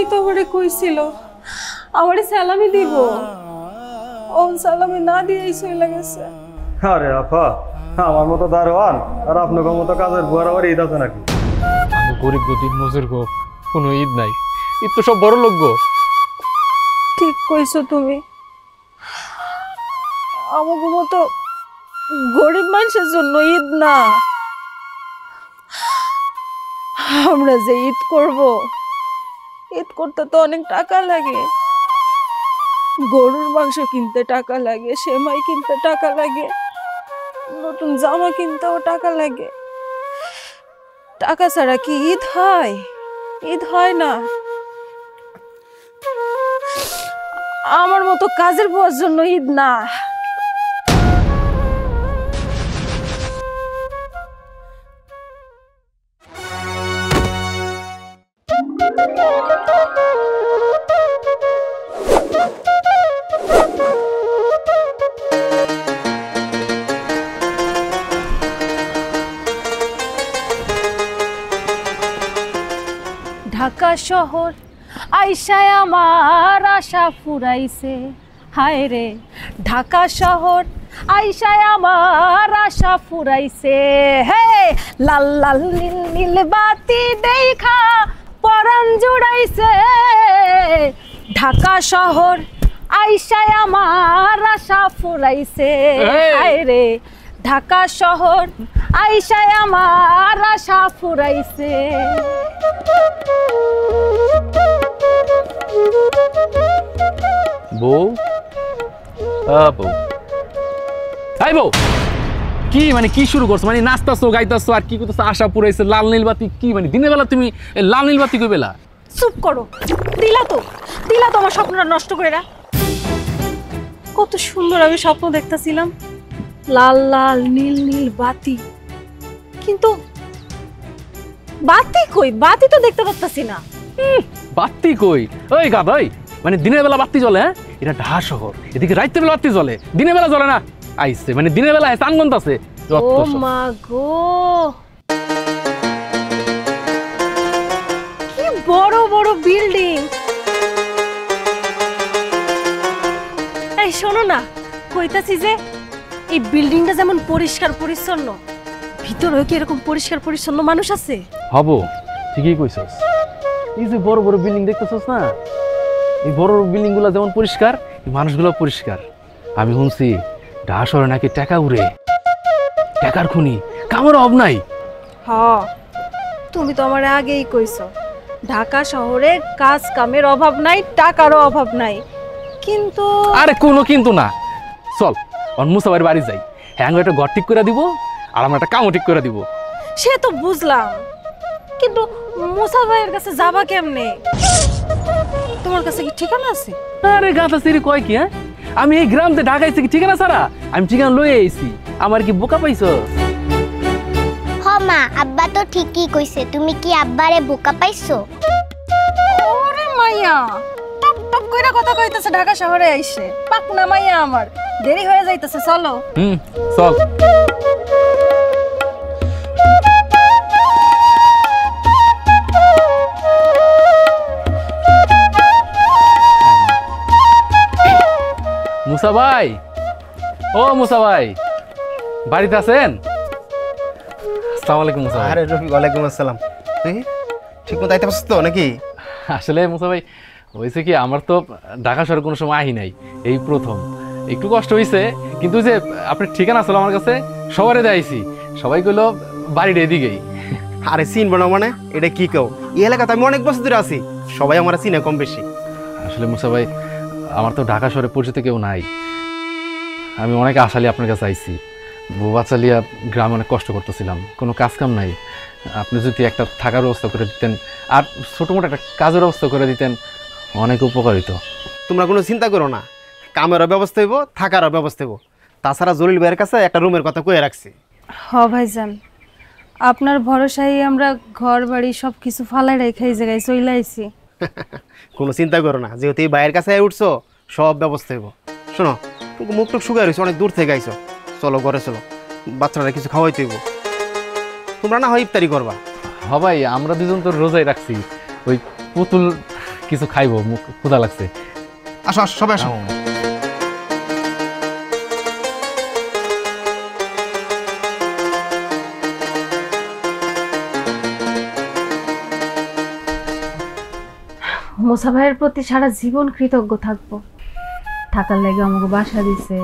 ভাই তো আমারে কইছিল আমারে সালামি দিব, ও সালামি না দিয়েই চলে গেছে। আরে আপা, আমার মতো দারোয়ান আর আপনার মতো কাজের বুয়ার আবার ঈদ আছে নাকি? গরিব গো, দিন মজুর গো, কোনো ঈদ নাই। ঈদ তো সব বড় লোক গো। ঠিক কইছো তুমি, আমাকে মতো গরিব মানুষের জন্য ঈদ না। আমরা যে ঈদ করব, ঈদ করতে তো অনেক টাকা লাগে, গরুর মাংস কিনতে টাকা লাগে, সেমাই কিনতে টাকা লাগে, নতুন জামা কিনতেও টাকা লাগে। টাকা ছাড়া কি ঈদ হয়? ঈদ হয় না। আমার মতো কাজের বুয়ার জন্য ঈদ না। ঢাকা শহর আইসায় আমার আশা ফুরাইছে, হায় রে ঢাকা শহর আইসায় আমার আশা ফুরাইছে। হে লাল লাল নীল নীল বাতি দেখা পরাণ জুড়াইছে, ঢাকা শহর আইসায় আমার আশা ফুরাইছে, হায় রে ঢাকা শহর আইসায় আমার আশা ফুরাইছে। বউ, বউ, হাই বউ, কি মানে কি শুরু করছো? মানে নাচতাছো, গাইতাছো আর কি করতেছো? আশা পুরাইছে, লাল নীল বাতি কি মানে? দিনের বেলা তুমি লাল নীল বাতি কই বেলা? চুপ করো, দিলা তো আমার স্বপ্নটা নষ্ট করে না। কত সুন্দর আমি স্বপ্ন দেখতেছিলাম, লাল লাল নীল নীল বাতি, কিন্তু বাতি কই? বাতি তো দেখতে পাচ্ছি না। বাতি কই? ওই গাধা, ওই মানে দিনের বেলা বাতি জ্বলে, হ্যাঁ? এটা ঢাকা শহর, এদিকে রাতের বেলা বাতি জ্বলে, দিনের বেলা জ্বলে না। আইছে মানে দিনের বেলা চানগন্ত আছে। ও মা গো, কি বড় বড় বিল্ডিং। এই শোনো না, কইতাছি যে এই বিল্ডিংটা যেমন পরিষ্কার পরিচ্ছন্ন, ভিতরেও কি এরকম পরিষ্কার পরিচ্ছন্ন মানুষ আছে? হব, ঠিকই কইছস। এই যে বড় বড় বিল্ডিং দেখতেছস না, এই বড় বিল্ডিং গুলা যেমন পরিষ্কার, এই মানুষগুলো পরিষ্কার। আমি শুনছি ঢাকা শহরে নাকি টাকা উড়ে, টাকার খুনি, কামের অভাব নাই। হ্যাঁ, তুমি তো আমার আগেই কইছো ঢাকা শহরে কাজ কামের অভাব নাই, টাকারও অভাব নাই। কিন্তু আরে কোনো কিন্তু না, চল মুসাবাইর বাড়ি যাই, হ্যাঁ একটা ঘর ঠিক করে দিব আর আমার একটা কামও ঠিক করে দিব। সে তো বুঝলাম, কিন্তু মুসা ভাইয়ের কাছে যাবা কেমনে? তোমার কাছে কি ঠিকানা আছে? আরে গাঁথা সিরি কয় কি, হ্যাঁ? আমি এই গ্রামতে ঢাকাইছি কি ঠিকানা ছাড়া? আমি ঠিকানা লয়ে আইছি। আমার কি বোকা পাইছো? হ মা, আব্বা তো ঠিকই কইছে। তুমি কি আব্বারে বোকা পাইছো? ওরে মাইয়া, টপ টপ কইরা কথা কইতেছে ঢাকা শহরে আইছে। পাকনা মাইয়া আমার, দেরি হয়ে যাইতেছে, চলো। চল। মুসা ভাই, ও মুসা ভাই, বাড়িতে আছেন? আসসালামু আলাইকুম মুসা ভাই। আরে রফিক, ওয়ালাইকুম আসসালাম। তুই ঠিক মতো আইতে পারছিস তো নাকি? আসলে মুসা ভাই হয়েছে কি, আমার তো ঢাকা শহরে কোনো সময় আহি নাই, এই প্রথম। একটু কষ্ট হয়েছে, কিন্তু যে আপনার ঠিকানা ছিল আমার কাছে, সবারে দেয়াইছি, সবাই কইলো বাড়ির এদিকেই। আরে চিনবো না মানে? এটা কি কেউ? এই এলাকাতে আমি অনেক বছর ধরে আছি, সবাই আমার চিনে কম বেশি। আসলে মুসা ভাই, আমার তো ঢাকা শহরে পরিচিত কেউ নাই। আমি অনেক আশালি আপনার কাছে আইছি। বউ বাচ্চা লিয়া গ্রামে অনেক কষ্ট করতেছিলাম, কোনো কাজ কাম নাই। আপনি যদি একটা থাকার ব্যবস্থা করে দিতেন আর ছোটো মোটো একটা কাজের ব্যবস্থা করে দিতেন, অনেক উপকারিত। তোমরা কোনো চিন্তা করো না, কামেরও ব্যবস্থা হইব, থাকারও ব্যবস্থা হইব। তাছাড়া জলিল ভাইয়ের কাছে একটা রুমের কথা কয়ে রাখছি। হ ভাইজান, আপনার ভরসায় আমরা ঘর বাড়ি সব কিছু ফালাই রেখে এই জায়গায় চলে আইছি। কোনো চিন্তা করো না, যেহেতু এই ভাইয়ের কাছে উঠছো, সব ব্যবস্থা হইব। শোনো, তুমি মুখ টুক শুকাই রয়েছো, অনেক দূর থেকে আইছো, চলো ঘরে চলো, বাচ্চারা কিছু খাওয়াইতে হইব। তোমরা না হয় ইফতারি করবা। হ ভাই, আমরা দুজন তো রোজাই রাখছি, ওই পুতুল কিছু খাইবো, মুখ ক্ষুধা লাগছে। আসো আসো সবাই আসো। মোসা ভাইয়ের প্রতি সারা জীবন কৃতজ্ঞ থাকবো। থাকার লাগে আমাকে বাসা দিছে,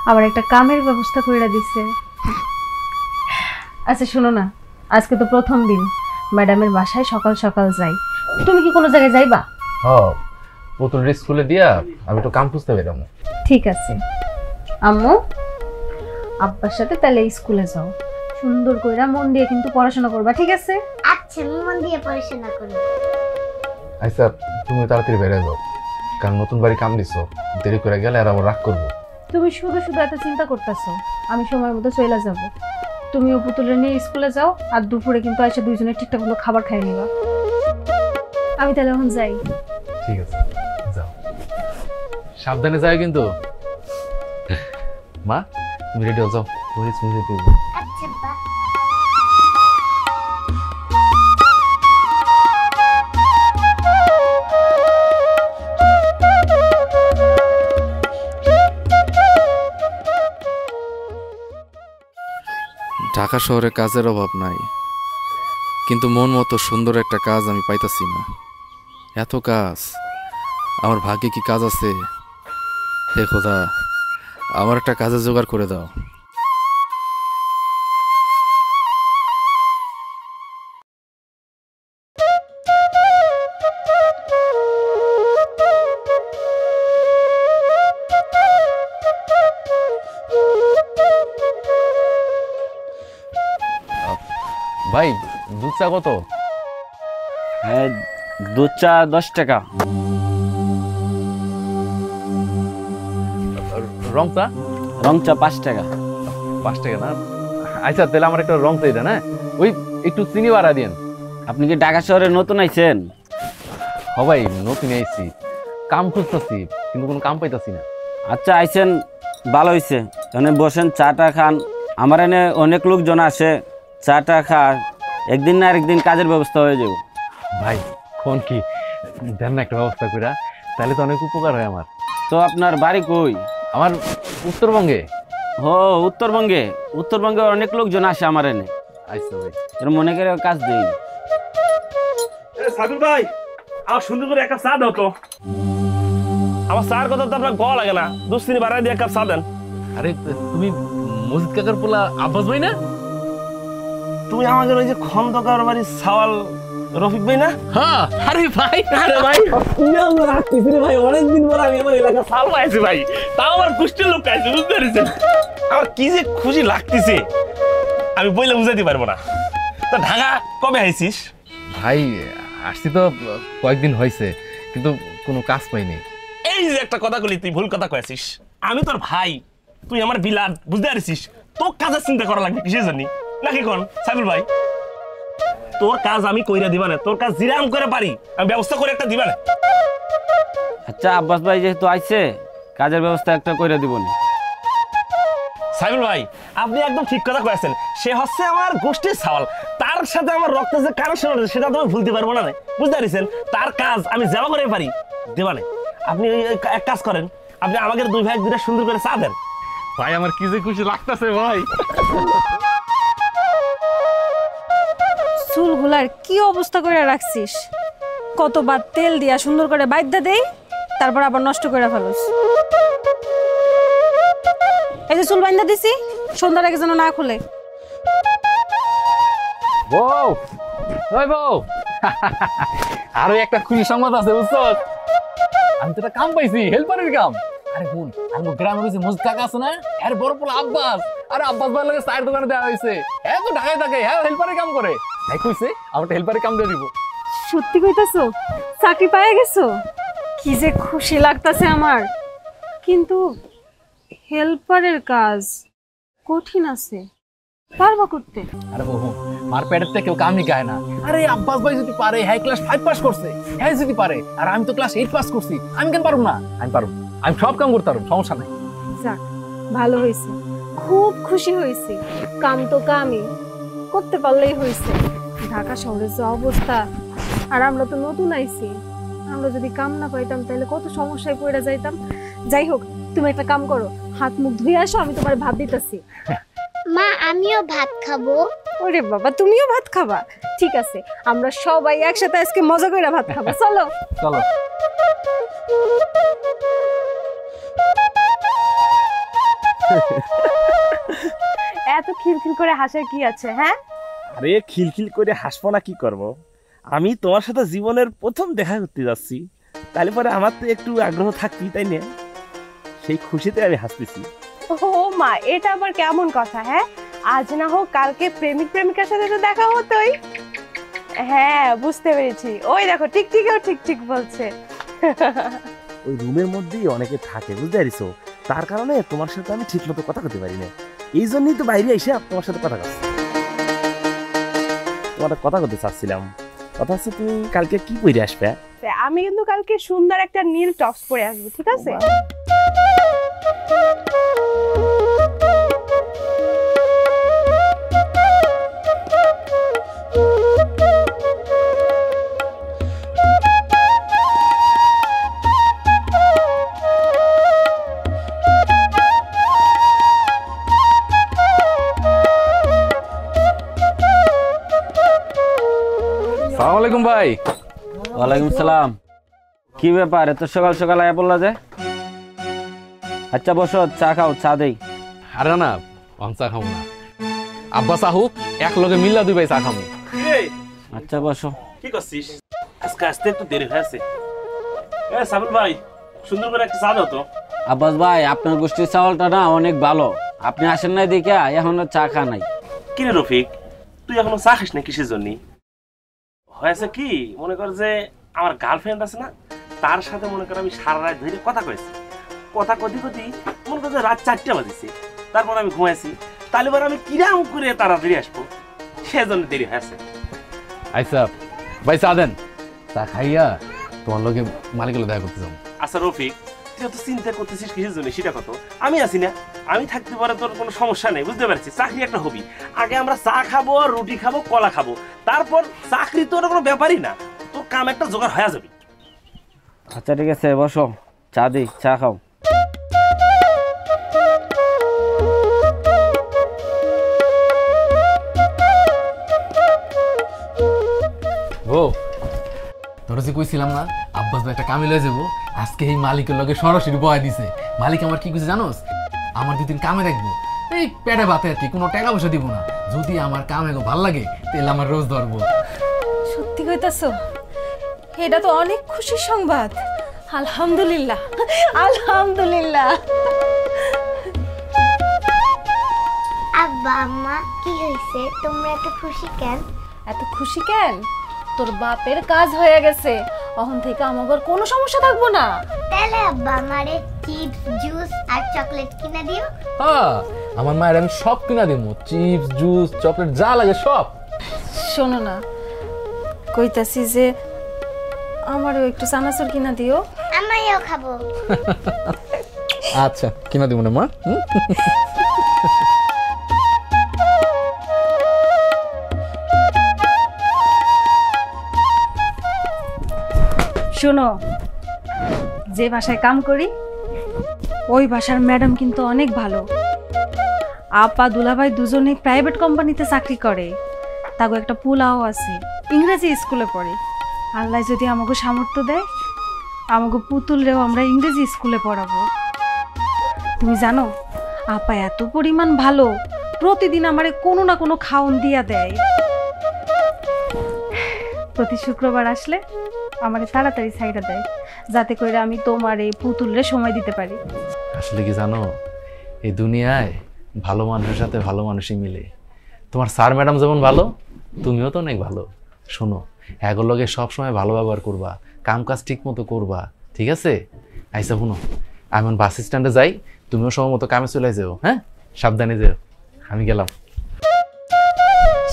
আবার একটা কামের ব্যবস্থা করে দিছে। আচ্ছা শোনো না, আজকে তো প্রথম দিন, ম্যাডামের বাসায় সকাল সকাল যাই। তুমি কি কোনো জায়গায় যাইবা? হ্যাঁ, পুতুলের স্কুলে দিয়া আমি একটু কাম খুঁজতে পেলাম। ঠিক আছে আম্মু, আব্বার সাথে তাহলে স্কুলে যাও, সুন্দর কইরা মন দিয়ে কিন্তু পড়াশোনা করবা, ঠিক আছে? আচ্ছা আমি মন দিয়ে পড়াশোনা করব। আচ্ছা তুমি তাড়াতাড়ি বেড়ে যাও, কারণ নতুন বাড়ি কাম দিছো, দেরি করে গেলে আর আবার রাগ করবো। তুমি শুধু শুধু এত চিন্তা করতেছো, আমি সময় মতো চলে যাব। তুমিও পুতুলের নিয়ে স্কুলে যাও, আর দুপুরে কিন্তু এসে দুইজনে ঠিকঠাক মতো খাবার খাই নিবা। আমি তাহলে এখন যাই। ঠিক আছে যাও, সাবধানে যাও কিন্তু। মা তুমি রেডি হয়ে যাও, মরিচ মুছে দিব। আচ্ছা বা ঢাকা শহরে কাজের অভাব নাই, কিন্তু মন মতো সুন্দর একটা কাজ আমি পাইতাছি না। এত কাজ, আমার ভাগ্যে কি কাজ আছে? হে খোদা, আমার একটা কাজের জোগাড় করে দাও। ভাই দুধ চা কত? হ্যাঁ দুধ চা 10 টাকা। রং চা? রং চা 5 টাকা। 5 টাকা না? আচ্ছা তাহলে আমার একটা রং চাই দেন, হ্যাঁ ওই একটু চিনি বাড়া দিন। আপনি কি ঢাকা শহরে নতুন আইছেন? হ ভাই নতুন আইছি, কাম খুঁজতেছি কিন্তু কোনো কাম পাইতাছি না। আচ্ছা আইছেন, ভালো হয়েছে। এখানে বসেন, চাটা খান। আমার এনে অনেক লোকজন আসে, চাটা খান, একদিন না আরেকদিন কাজের ব্যবস্থা হয়ে যাবে। ভাই কোন কি দেন না একটা ব্যবস্থা করে, তাহলে তো অনেক উপকার হয় আমার। তো আপনার বাড়ি কই? আমার উত্তরবঙ্গে। ও উত্তরবঙ্গে? উত্তরবঙ্গে অনেক লোকজন আসে আমার এনে। আচ্ছা ভাই, এর মনে করে কাজ দেই। সাবির ভাই, আমার সুন্দর করে এক কাপ চা দাও তো। আমার চার কথা তো আপনার গলা লাগে না, 2 চিনি বাড়াই দিয়ে এক কাপ চা দেন। আরে তুমি মজিদ কাকার পোলা আব্বাস ভাই না? তুমি আমাদের ওই যে খন্দকার বাড়ির সাওয়াল রফিক ভাই না? হ্যাঁ। আরে ভাই, আরে ভাই রাখতেছি রে ভাই, অনেকদিন পর আমি আমার এলাকা সাল পাইছি ভাই, তাও আমার কুষ্টের লোক আইছে, বুঝতে পেরেছেন? আমার কি যে খুশি লাগতেছে আমি বইলে বুঝাইতে পারবো না। তো ঢাকা কবে আইছিস? ভাই আসছি তো কয়েকদিন হয়েছে, কিন্তু কোনো কাজ পাইনি। এই যে একটা কথা বলি, তুই ভুল কথা কয়েছিস। আমি তোর ভাই, তুই আমার বিলাত, বুঝতে পারছিস? তোর কাজের চিন্তা করা লাগবে কিসের জন্য নাকি কোন সাইফুল ভাই? তোর কাজ আমি কইরা দিবা না, তোর কাজ জিরাম করে পারি আমি ব্যবস্থা করে একটা দিবা না। আচ্ছা আব্বাস ভাই যেহেতু আইছে, কাজের ব্যবস্থা একটা করে দিবনি। সাইফুল ভাই আপনি একদম ঠিক কথা কয়েছেন, সে হচ্ছে আমার গোষ্ঠীর সাওয়াল, তার সাথে আমার রক্তের যে কানেকশন আছে সেটা তুমি ভুলতে পারবো না, বুঝতে পারছেন? তার কাজ আমি যাওয়া করে পারি দেবা না। আপনি এক কাজ করেন, আপনি আমাকে 2 ভাই 2টা সুন্দর করে চা দেন। ভাই আমার কি যে খুশি লাগতেছে ভাই। চুলগুলার কি অবস্থা করে রাখছিস? কতবার তেল দিয়া সুন্দর করে বাইদ্যা দেই, তারপর আবার নষ্ট করে ফেলোস। এই যে চুল বাইন্দা দিছি, সন্ধ্যার আগে যেন না খুলে। বউ, ওই বউ, আরো একটা খুশি সংবাদ আছে বুঝছো? আমি তো একটা কাম পাইছি, হেল্পারের কাম। আরে বোন, আর গ্রামের যে মজিদ কাকা আছে না, এর বড় পোলা আব্বাস। আরে আব্বাস ভাই লাগে চায়ের দোকানে দেওয়া হয়েছে, হ্যাঁ তো ঢাকায় থাকে, হ্যাঁ হেল্পারের কাম করে। তাই কইছে আমার একটা হেল্পারের কাম দিয়ে দিব। সত্যি কইতাছো? চাকরি পায়ে গেছো? কি যে খুশি লাগতাছে আমার। কিন্তু হেল্পারের কাজ কঠিন আছে, পারবা করতে? আরে বহু মার পেটের থেকে কেউ কামই গায় না। আরে আব্বাস ভাই যদি পারে, হ্যাঁ ক্লাস 5 পাস করছে, হ্যাঁ যদি পারে, আর আমি তো ক্লাস 8 পাস করছি, আমি কেন পারবো না? আমি পারবো, আমি সব কাম করতে পারবো, সমস্যা নাই। যাক ভালো হয়েছে, খুব খুশি হয়েছি। কাম তো কামই, করতে পারলেই হয়েছে। ঢাকা শহরের যে অবস্থা, আর আমরা তো নতুন আইছি, আমরা যদি কাম না পাইতাম তাহলে কত সমস্যায় পড়ে যাইতাম। যাই হোক, তুমি একটা কাম করো, হাত মুখ ধুয়ে আসো, আমি তোমার ভাত দিতেছি। মা আমিও ভাত খাবো। ওরে বাবা, তুমিও ভাত খাবা? ঠিক আছে, আমরা সবাই একসাথে আজকে মজা করে ভাত খাবো, চলো। চলো। এত খিলখিল করে হাসার কি আছে? হ্যাঁ, আরে খিলখিল করে হাসবো না কি করব? আমি তোমার সাথে জীবনের প্রথম দেখা করতে যাচ্ছি, তাহলে পরে আমার তো একটু আগ্রহ থাকতেই, তাই না? সেই খুশিতে আমি হাসতেছি। ও মা, এটা আবার কেমন কথা? হ্যাঁ, আজ না হোক কালকে প্রেমিক প্রেমিকার সাথে তো দেখা হতোই। হ্যাঁ, বুঝতে পেরেছি। ওই দেখো, টিকটিকেও ঠিক ঠিক বলছে। ওই রুমের মধ্যেই অনেকে থাকে, বুঝতে পারিছো? তার কারণে তোমার সাথে আমি ঠিক মতো কথা বলতে পারি না। এই জন্যই তো বাইরে এসে তোমার সাথে কথা বলছি। তোমার কথা বলতে চাচ্ছিলাম, কথা হচ্ছে তুমি কালকে কি পরে আসবে? আমি কিন্তু কালকে সুন্দর একটা নীল টপস পরে আসবো, ঠিক আছে? সালাম আলাইকুম ভাই। ওয়ালাইকুম সালাম। কি ব্যাপার, এত সকাল সকাল আয়া বললা যে? আচ্ছা বসো, চা খাও, চা দেই। আরে না, আমি চা খাবো না। আব্বা চাহুক, এক লগে মিল্লা দুই ভাই চা খাবো। আচ্ছা বসো। কি করছিস? আজকে আসতে একটু দেরি হয়েছে। সাবিল ভাই, সুন্দর করে একটা চা দাও তো। আব্বাস ভাই, আপনার গোষ্ঠীর চাউলটা না অনেক ভালো। আপনি আসেন নাই দেখে এখনো চা খা নাই। কি রে রফিক, তুই এখনো চা খাস না কিসের জন্য? হয়েছে কি, মনে কর যে আমার গার্লফ্রেন্ড আছে না, তার সাথে মনে কর আমি সারা রাত ধরে কথা কয়েছি। কথা কদি কদি মনে কর যে রাত 4টা বাজেছে, তারপর আমি ঘুমাইছি। তাহলে এবার আমি কিরাম করে তাড়াতাড়ি আসবো, সেজন্য দেরি হয়েছে। আচ্ছা ভাই, চা দেন। চা খাইয়া তোমার লগে মালিকের দেখা করতে যাবো। আচ্ছা রফিক, তুই তো চিন্তা করতেছিস কিসের জন্য সেটা কত? আমি আছি না, আমি থাকতে পারে তোর কোনো সমস্যা নেই, বুঝতে পারছি? চাকরি একটা হবি, আগে আমরা চা খাবো, রুটি খাবো, কলা খাবো, তারপর চাকরি তো কোনো ব্যাপারই না, তোর কাম একটা জোগাড় হয়ে যাবে। আচ্ছা ঠিক আছে, বসো, চা দিই, চা খাও। ও তোরা যে কইছিলাম না আব্বাস ভাই একটা কামে লয়ে যাবো, আজকে এই মালিকের লগে সরাসরি বয়া দিছে। মালিক আমার কি কইছে জানোস? আমার 2 দিন কামে রাখবো, এই পেটে ভাতে আর কি, কোনো টাকা পয়সা দিব না। যদি আমার কামে ভাল লাগে তাহলে আমার রোজ ধরবো। সত্যি কইতাছো? এটা তো অনেক খুশির সংবাদ। আলহামদুলিল্লাহ, আলহামদুলিল্লাহ। আব্বা আম্মা কি হয়েছে, তোমরা এত খুশি কেন? এত খুশি কেন? তোর বাপের কাজ হয়ে গেছে, এখন থেকে আমাদের কোনো সমস্যা থাকবো না। তাহলে আব্বা আমারে চিপস জুস আর চকলেট কিনে দিও। হ্যাঁ, আমার মায়ের আমি সব কিনা দেবো, চিপস জুস চকলেট যা লাগে সব। শোনো না, কইতাছি যে আমারও একটু চানাচুর কিনা দিও। আমিও খাবো। আচ্ছা কিনা দিব না মা। শোনো, যে বাসায় কাম করি ওই বাসার ম্যাডাম কিন্তু অনেক ভালো। আপা দুলাভাই দুজনেই প্রাইভেট কোম্পানিতে চাকরি করে, তাগো একটা পোলাও আছে, ইংরেজি স্কুলে পড়ে। আল্লাহ যদি আমাকে সামর্থ্য দেয়, আমাকে পুতুলরেও আমরা ইংরেজি স্কুলে পড়াবো। তুমি জানো আপা এত পরিমাণ ভালো, প্রতিদিন আমারে কোনো না কোনো খাওন দিয়া দেয়। প্রতি শুক্রবার আসলে আমারে তাড়াতাড়ি ছাইড়া দেয়, যাতে করে আমি তোমার এই পুতুলরে সময় দিতে পারি। আসলে কি জানো, এই দুনিয়ায় ভালো মানুষের সাথে ভালো মানুষই মিলে। তোমার স্যার ম্যাডাম যেমন ভালো, তুমিও তো অনেক ভালো। শোনো, এগুলোকে সবসময় ভালো ব্যবহার করবা, কাম কাজ ঠিক মতো করবা, ঠিক আছে? আইসা শুনো, আমি বাস স্ট্যান্ডে যাই, তুমিও সময় মতো কামে চলে যাও। হ্যাঁ, সাবধানে যেও। আমি গেলাম।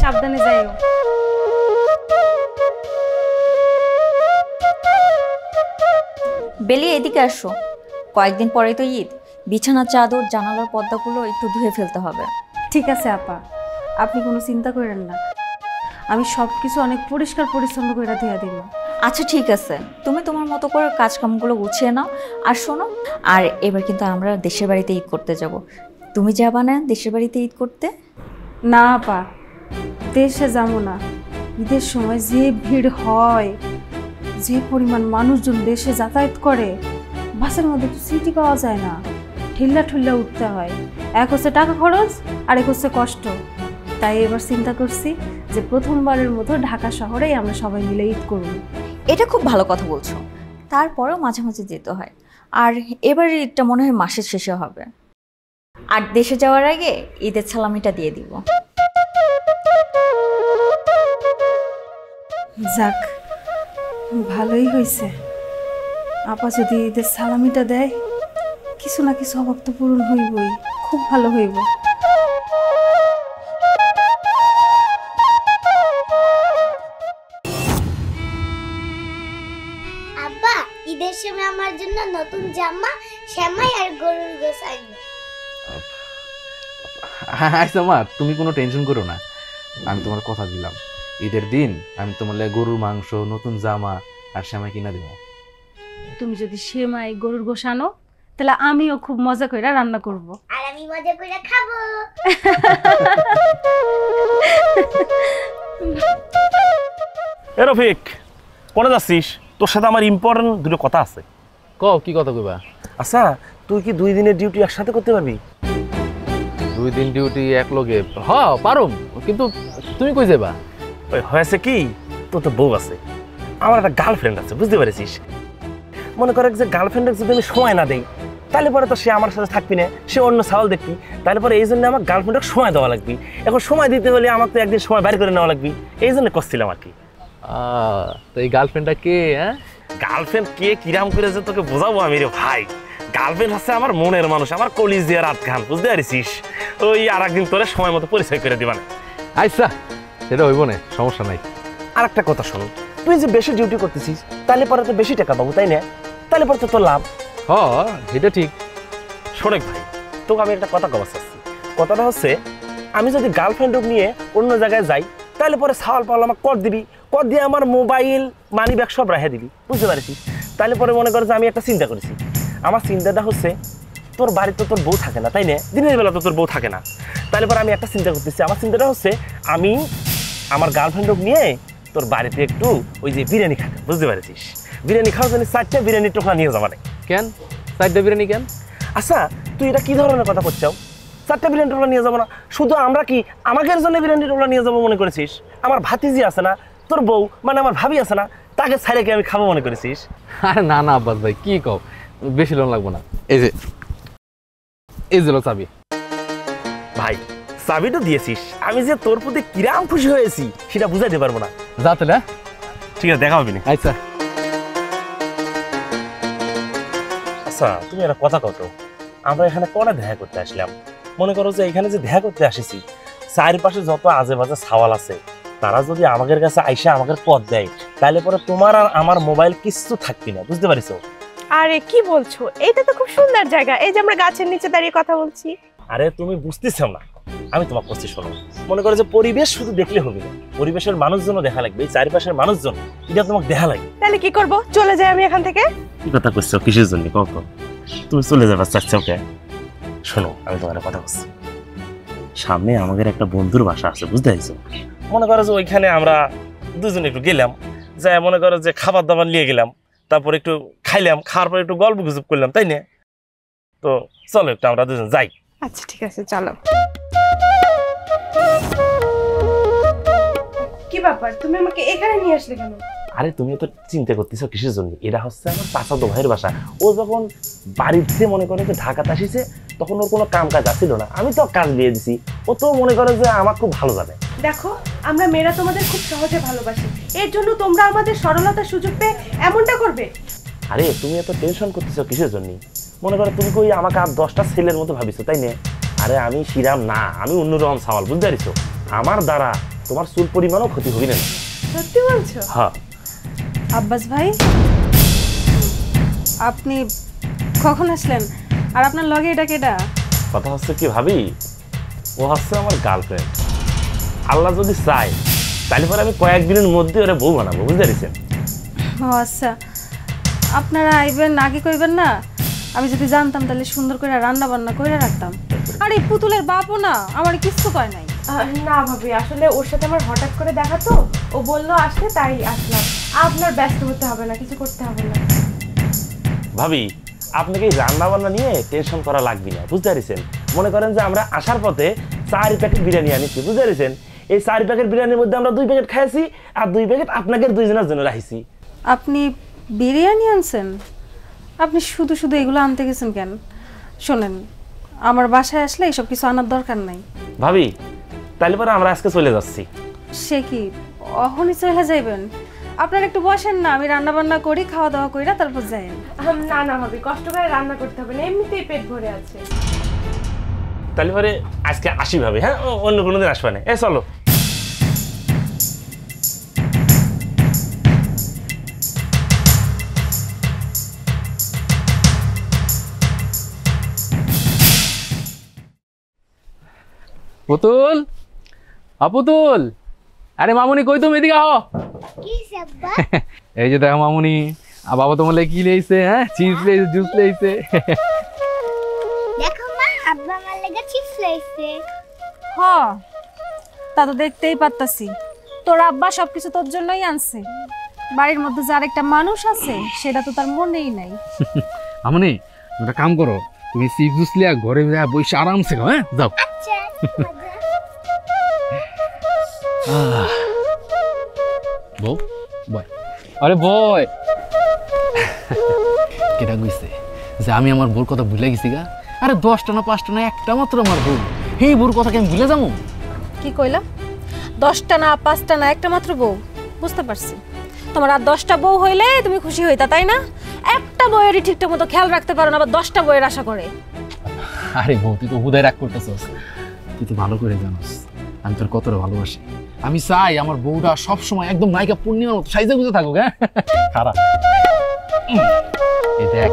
সাবধানে যাইও। বেলি, এদিকে আসো। কয়েকদিন পরেই তো ঈদ, বিছানার চাদর জানালার পর্দাগুলো একটু ধুয়ে ফেলতে হবে। ঠিক আছে আপা, আপনি কোনো চিন্তা করেন না, আমি সব কিছু অনেক পরিষ্কার পরিচ্ছন্ন করে ধুয়ে দিব। আচ্ছা ঠিক আছে, তুমি তোমার মতো করে কাজকামগুলো গুছিয়ে নাও। আর শোনো, আর এবার কিন্তু আমরা দেশের বাড়িতে ঈদ করতে যাব। তুমি যাবা না দেশের বাড়িতে ঈদ করতে? না আপা, দেশে যাবো না। ঈদের সময় যে ভিড় হয়, যে পরিমাণ মানুষজন দেশে যাতায়াত করে, বাসের মধ্যে তো সিটি পাওয়া যায় না, ঠেল্লা ঠুল্লা উঠতে হয়। এক হচ্ছে টাকা খরচ, আরেক হচ্ছে কষ্ট। তাই এবার চিন্তা করছি যে প্রথমবারের মতো ঢাকা শহরেই আমরা সবাই মিলে ঈদ করব। এটা খুব ভালো কথা বলছো, তারপরেও মাঝে মাঝে যেতে হয়। আর এবার ঈদটা মনে হয় মাসের শেষে হবে। আর দেশে যাওয়ার আগে ঈদের সালামিটা দিয়ে দিব। যাক, ভালোই হয়েছে। আপা যদি ঈদের সালামিটা দেয়, কিছু না কিছু অভাব তো পূরণ হইবই, খুব ভালো হইব। আব্বা, ঈদের সময় আমার জন্য নতুন জামা, সেমাই আর গরুর গোশ আনবে। আচ্ছা মা, তুমি কোনো টেনশন করো না। আমি তোমার কথা দিলাম, ঈদের দিন আমি তোমার লাগে গরুর মাংস, নতুন জামা আর সেমাই কিনা দিব। তুমি যদি সেমাই গরুর গোশ আনো, তাহলে আমিও খুব মজা করে রান্না করব। আর আমি মজা করে খাবো। এ রফিক, কোনে যাচ্ছিস? তোর সাথে আমার ইম্পর্টেন্ট দুটো কথা আছে। কও, কি কথা কইবা? আচ্ছা, তুই কি 2 দিনের ডিউটি একসাথে করতে পারবি? 2 দিন ডিউটি এক লগে? হ্যাঁ পারুম, কিন্তু তুমি কই যাবা? ওই হয়েছে কি, তোর তো বউ আছে, আমার একটা গার্লফ্রেন্ড আছে, বুঝতে পেরেছিস? মনে করে যে গার্লফ্রেন্ডের যদি আমি সময় না দেই, তাহলে পরে তো সে আমার সাথে থাকবি না, সে অন্য ছাগল দেখবি। তাহলে পরে এই জন্য আমার গার্লফ্রেন্ডকে সময় দেওয়া লাগবে। এখন সময় দিতে হলে আমার তো একদিন সময় বাইর করে নেওয়া লাগবে, এই জন্য করছিলাম আর কি। তো এই গার্লফ্রেন্ডটা কে? হ্যাঁ, গার্লফ্রেন্ড কে কিরাম করে যে তোকে বোঝাবো আমি রে ভাই। গার্লফ্রেন্ড হচ্ছে আমার মনের মানুষ, আমার কলিজ দিয়ে রাত ঘান, বুঝতে পারছিস? ওই আর একদিন তোরে সময় মতো পরিচয় করে দিবা না। আচ্ছা সেটা হইব না, সমস্যা নাই। আর একটা কথা শোনো, তুই যে বেশি ডিউটি করতেছিস, তাহলে পরে তো বেশি টাকা পাবো, তাই না? তাহলে পরে তো তোর লাভ। হ্যাঁ এটা ঠিক। শোনেক ভাই, তোকে আমি একটা কথা কবার চাচ্ছি। কথাটা হচ্ছে, আমি যদি গার্লফ্রেন্ডকে নিয়ে অন্য জায়গায় যাই, তাহলে পরে সাওয়াল পাওয়াল আমার কর দিবি, কর দিয়ে আমার মোবাইল মানি ব্যাগ সব রেখে দিবি, বুঝতে পারছিস? তাহলে পরে মনে কর যে আমি একটা চিন্তা করেছি। আমার চিন্তাটা হচ্ছে, তোর বাড়িতে তোর বউ থাকে না, তাই না? দিনের বেলা তো তোর বউ থাকে না। তাহলে পরে আমি একটা চিন্তা করতেছি। আমার চিন্তাটা হচ্ছে, আমি আমার গার্লফ্রেন্ডকে নিয়ে তোর বাড়িতে একটু ওই যে বিরিয়ানি খাতে, বুঝতে পারছিস? বিরিয়ানি খাওয়ার জন্য 4টা বিরিয়ানির টোকরা নিয়ে যাবা না। কেন 4টা বিরিয়ানি কেন? আচ্ছা, তুই এটা কি ধরনের কথা করছাও? 4টা বিরিয়ানি টোকরা নিয়ে যাবো না? শুধু আমরা কি আমাদের জন্য বিরিয়ানি টোকরা নিয়ে যাবো মনে করেছিস? আমার ভাতিজি আছে না, তোর বউ মানে আমার ভাবি আছে না, তাকে ছাড়ে কি আমি খাবো মনে করেছিস? আরে না না আব্বাস ভাই, কি কও, বেশি লোন লাগবো না। এই যে চাবি। ভাই চাবিটা দিয়েছিস, আমি যে তোর প্রতি কিরাম খুশি হয়েছি সেটা বুঝাইতে পারবো না। যা তাহলে। ঠিক আছে, দেখা হবে না। আচ্ছা আচ্ছা, তুমি একটা কথা কত, আমরা এখানে কোনে দেখা করতে আসলাম? মনে করো যে এখানে যে দেখা করতে আসেছি, চারপাশে যত আজে বাজে সাওয়াল আছে, তারা যদি আমাদের কাছে আইসা আমাদের পথ দেয়, তাহলে পরে তোমার আর আমার মোবাইল কিছু থাকবি না, বুঝতে পারিস? আরে কি বলছো, এইটা তো খুব সুন্দর জায়গা। এই যে আমরা গাছের নিচে দাঁড়িয়ে কথা বলছি। আরে তুমি বুঝতেছ না, আমি তোমাকে বলছি শোনো। মনে করো যে পরিবেশ শুধু দেখলে হবে না, পরিবেশের মানুষজন দেখা লাগবে, এই চারপাশের মানুষজন, এটা তোমাকে দেখা লাগবে। তাহলে কি করব? চলে যাই আমি এখান থেকে? কি কথা করছো, কিসের জন্য কত? তুমি চলে যাবা চাচ্ছ ওকে? শোনো, আমি তোমার কথা বলছি, সামনে আমাদের একটা বন্ধুর বাসা আছে, বুঝতে পারছো? মনে করো যে ওইখানে আমরা দুজন একটু গেলাম, যাই মনে করো যে খাবার দাবার নিয়ে গেলাম, তারপর একটু খাইলাম, খাওয়ার পর একটু গল্প গুজব করলাম, তাই না? তো চলো একটু আমরা দুজন যাই। আচ্ছা ঠিক আছে, চলো। কি ব্যাপার, তুমি আমাকে এখানে নিয়ে আসলে কেন? আরে তুমি তো চিন্তা করতেছো কিসের জন্য? এটা হচ্ছে আমার চাচাতো ভাইয়ের বাসা। ও যখন বাড়িতে মনে করে যে ঢাকাতে আসিছে, তখন ওর কোনো কাম কাজ আসছিল না, আমি তো কাজ দিয়ে দিছি। ও তো মনে করে যে আমার খুব ভালো যাবে। দেখো, আমরা মেয়েরা তোমাদের খুব সহজে ভালোবাসি, এর জন্য তোমরা আমাদের সরলতার সুযোগ পেয়ে এমনটা করবে? আরে তুমি এত টেনশন করতেছো কিসের জন্য? মনে করো তুমি কই আমাকে আর 10টা ছেলের মতো ভাবিছো, তাই না? আরে আমি শিরাম না, আমি অন্যরকম সওয়াল, বুঝতে পারিছো? আমার দ্বারা তোমার চুল পরিমাণও ক্ষতি হবে না। সত্যি বলছো? হ্যাঁ। আব্বাস ভাই, আপনি কখন আসলেন? আর আপনার লগে এটা কেডা? কথা হচ্ছে কি ভাবি, ও হচ্ছে আমার গার্লফ্রেন্ড। আল্লাহ যদি চায়, তাহলে পরে আমি কয়েকদিনের মধ্যে ওরা বউ বানাবো, বুঝতে পারছেন? ও আচ্ছা, আপনারা আইবেন আগে কইবেন না? আমি যদি জানতাম তাহলে সুন্দর করে রান্না বান্না করে রাখতাম। আর এই পুতুলের বাপও না আমার কিচ্ছু কয় নাই। না ভাবি, আসলে ওর সাথে আমার হঠাৎ করে দেখা তো, ও বললো আসতে তাই আসলাম। আপনার ব্যস্ত হতে হবে না, কিছু করতে হবে না। ভাবি, আপনাকে এই রান্না বান্না নিয়ে টেনশন করা লাগবে না, বুঝতে পারছেন? মনে করেন যে আমরা আসার পথে 4 প্যাকেট বিরিয়ানি আনিছি, বুঝতে পারছেন? এই 4 প্যাকেট বিরিয়ানির মধ্যে আমরা 2 প্যাকেট খাইছি আর 2 প্যাকেট আপনাকে 2 জনের জন্য রাখিছি। আপনি বিরিয়ানি আনছেন? আপনি শুধু শুধু এগুলো আনতে গেছেন কেন? শোনেন, আমার বাসায় আসলে এসব কিছু আনার দরকার নাই। ভাবি, তাহলে পরে আমরা আজকে চলে যাচ্ছি। সে কি অহনি চলে যাইবেন? আপনারা একটু বসেন না, আমি রান্না বান্না করি, খাওয়া দাওয়া করি, তারপর যাই। না না ভাবি, কষ্ট করে রান্না করতে হবে না, এমনিতেই পেট ভরে আছে। তাহলে পরে আজকে আসি ভাবি, হ্যাঁ? অন্য কোনো দিন আসবে না। চলো। পুতুল, পুতুল, আরে মামুনি কই তুমি? এদিকে আও। কি আব্বা? এই যে দেখো মামুনি, বাবা তোমার লাগি কি লইছে? হ্যাঁ, চিপস লইছে, জুস লইছে। দেখো মা, আব্বা আমার লাগা চিপস লইছে। হ, তা তো দেখতেই পারতাছি। তোর আব্বা সবকিছু তোর জন্যই আনছে। বাড়ির মধ্যে যে আরেকটা মানুষ আছে সেটা তো তার মনেই নাই। মামুনি, একটা কাম করো, তুমি চিপস জুস লিয়া ঘরে যা বসে আরামসে খাও। হ্যাঁ, যাও। আচ্ছা, বউ, বয়। আরে বয়, কেটা কইছে যে আমি আমার বউর কথা ভুলে গেছি গা? আরে 10টা না 5টা না, একটা মাত্র আমার বউ। এই বউর কথা কেন ভুলে যাবো? কি কইলা? 10টা না 5টা না, একটা মাত্র বউ? বুঝতে পারছি। তোমার আর 10টা বউ হইলে তুমি খুশি হইতা, তাই না? একটা বউয়েরই ঠিকঠাক মতো খেয়াল রাখতে পারো না, আবার 10টা বউয়ের আশা করে। আরে বউ, তুই তো হুদায় রাগ করতেছস। তুই তো ভালো করে জানোস আমি তোর কতটা ভালোবাসি। আমি চাই আমার বউটা সবসময় একদম নায়িকা পূর্ণিমার মতো সাইজে গুজে থাকুক। হ্যাঁ, খারাপ। এই দেখ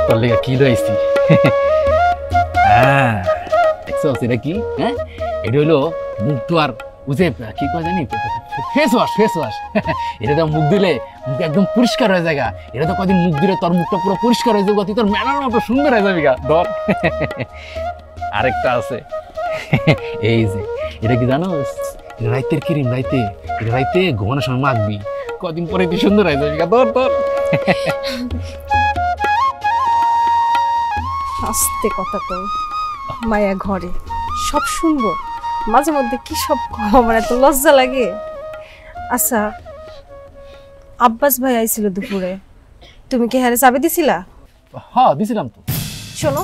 তোর লেগে কি লইছি। হ্যাঁ, দেখছস এটা কি? হ্যাঁ, এটা হইলো মুখ আর বুঝে কি কয় জানি, ফেস ওয়াশ। ফেস ওয়াশ এটা তো মুখ দিলে মুখ একদম পরিষ্কার হয়ে যায়। এটা তো কদিন মুখ দিলে তোর মুখটা পুরো পরিষ্কার হয়ে যাবে, তুই তোর মেলার মতো সুন্দর হয়ে যাবি গা। ধর, আরেকটা আছে, এই যে এটা কি জানোস? এটা রাইতের ক্রিম। এটা রাইতে ঘুমানোর সময় মাখবি, কদিন পরে তুই সুন্দর হয়ে যাবি গা। ধর ধর। আস্তে কথা কও, মায়া ঘরে সব শুনবো। মাঝে মধ্যে কি সব আমার এত লজ্জা লাগে। আচ্ছা, আব্বাস ভাই আইছিল দুপুরে, তুমি কি হ্যারে চাবি দিছিলা? হ্যাঁ, দিছিলাম তো। শোনো,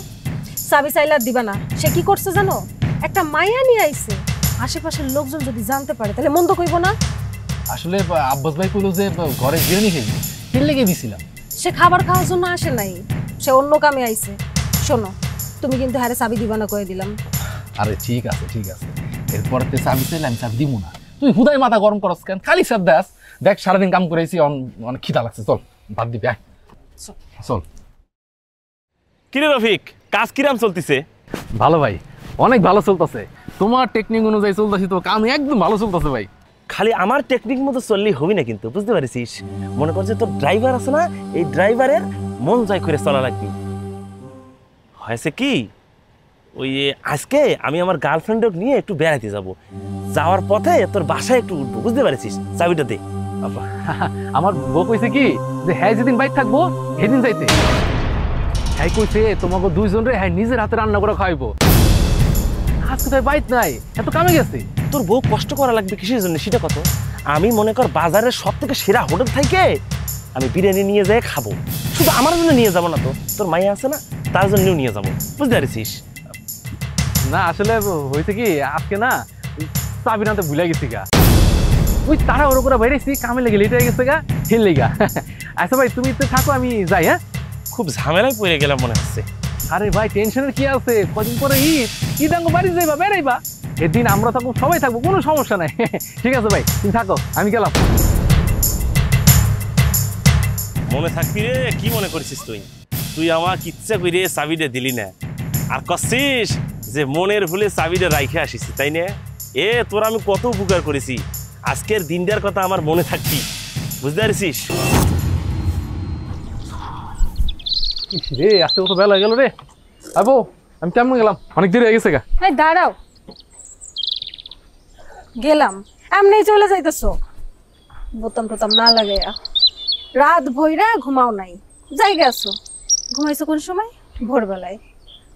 চাবি চাইলা দিবা না। সে কি করছে জানো? একটা মায়া নিয়ে আইছে। আশেপাশের লোকজন যদি জানতে পারে তাহলে মন্দ কইব না? আসলে আব্বাস ভাই কইলো যে ঘরে বিরিয়ানি খাইবি, তেল লেগে দিছিলাম। সে খাবার খাওয়ার জন্য আসে নাই, সে অন্য কামে আইছে। শোনো, তুমি কিন্তু হ্যারে চাবি দিবা না কয়ে দিলাম। আরে ঠিক আছে, ঠিক আছে, এরপর তে চাবি চাইলে আমি চাবি দিব না। তুই হুদাই মাথা গরম করস কেন? খালি চাপ দাস। দেখ সারাদিন কাম করেছি, অনেক খিদা লাগছে, চল ভাত দিবি। আয় চল। কিরে রফিক, কাজ কিরাম চলতেছে? ভালো ভাই, অনেক ভালো চলতেছে। তোমার টেকনিক অনুযায়ী চলতেছি তো, কাম একদম ভালো চলতেছে ভাই। খালি আমার টেকনিক মতো চললেই হবি না কিন্তু, বুঝতে পারছিস? মনে কর যে তোর ড্রাইভার আছে না, এই ড্রাইভারের মন জয় করে চলা লাগবে। হয়েছে কি, ওই আজকে আমি আমার গার্লফ্রেন্ডকে নিয়ে একটু বেড়াতে যাব। যাওয়ার পথে তোর বাসায় একটু উঠবো, বুঝতে পারছিস? চাবিটা দে। আমার বউ কইছে কি যে হ্যাঁ যেদিন বাইক থাকবো সেদিন যাইতে। হ্যাঁ কইছে তোমাকে 2 জন রে হ্যাঁ নিজের হাতে রান্না করে খাইবো। আজকে তাই বাইক নাই, এত কামে গেছে। তোর বউ কষ্ট করা লাগবে কিসের জন্য সেটা কত? আমি মনে কর বাজারের সব থেকে সেরা হোটেল থেকে আমি বিরিয়ানি নিয়ে যাই খাবো। শুধু আমার জন্য নিয়ে যাবো না, তো তোর মাইয়া আছে না, তার জন্যও নিয়ে যাবো, বুঝতে পারছিস? না আসলে হয়েছে কি, আজকে না চাবি নাতে ভুলে গেছি গা। ওই তারা ওর করে বাইরেছি, কামে লেগে লেট হয়ে গেছে গা, হেল লেগা। আচ্ছা ভাই তুমি তো থাকো, আমি যাই। হ্যাঁ, খুব ঝামেলায় পড়ে গেলাম মনে হচ্ছে। আরে ভাই টেনশনের কি আছে? কদিন পরে ঈদ আঙ্গ বাড়ি যাইবা, বেড়াইবা। এদিন আমরা থাকবো, সবাই থাকবো, কোনো সমস্যা নাই। ঠিক আছে ভাই, তুমি থাকো, আমি গেলাম। মনে থাকবি রে? কি মনে করছিস তুই? তুই আমার ইচ্ছা করে চাবিটা দিলি না, আর কচ্ছিস যে মনের ভুলে চাবিটা রাইখে আসিস, তাই না? তোর আমি কত উপকার করেছি, আজকের দিনটার কথা আমার মনে থাকবি, বুঝতে পারছিস? রে আজকে কত বেলা গেল রে। আবো আমি কেমন গেলাম, অনেক দেরি হয়ে গেছে গা। এই দাঁড়াও, গেলাম এমনি চলে যাইতেছো, বোতাম টোতাম না লাগাইয়া। রাত ভইরা ঘুমাও নাই, জায়গা আছো। ঘুমাইছো কোন সময়? ভোরবেলায়।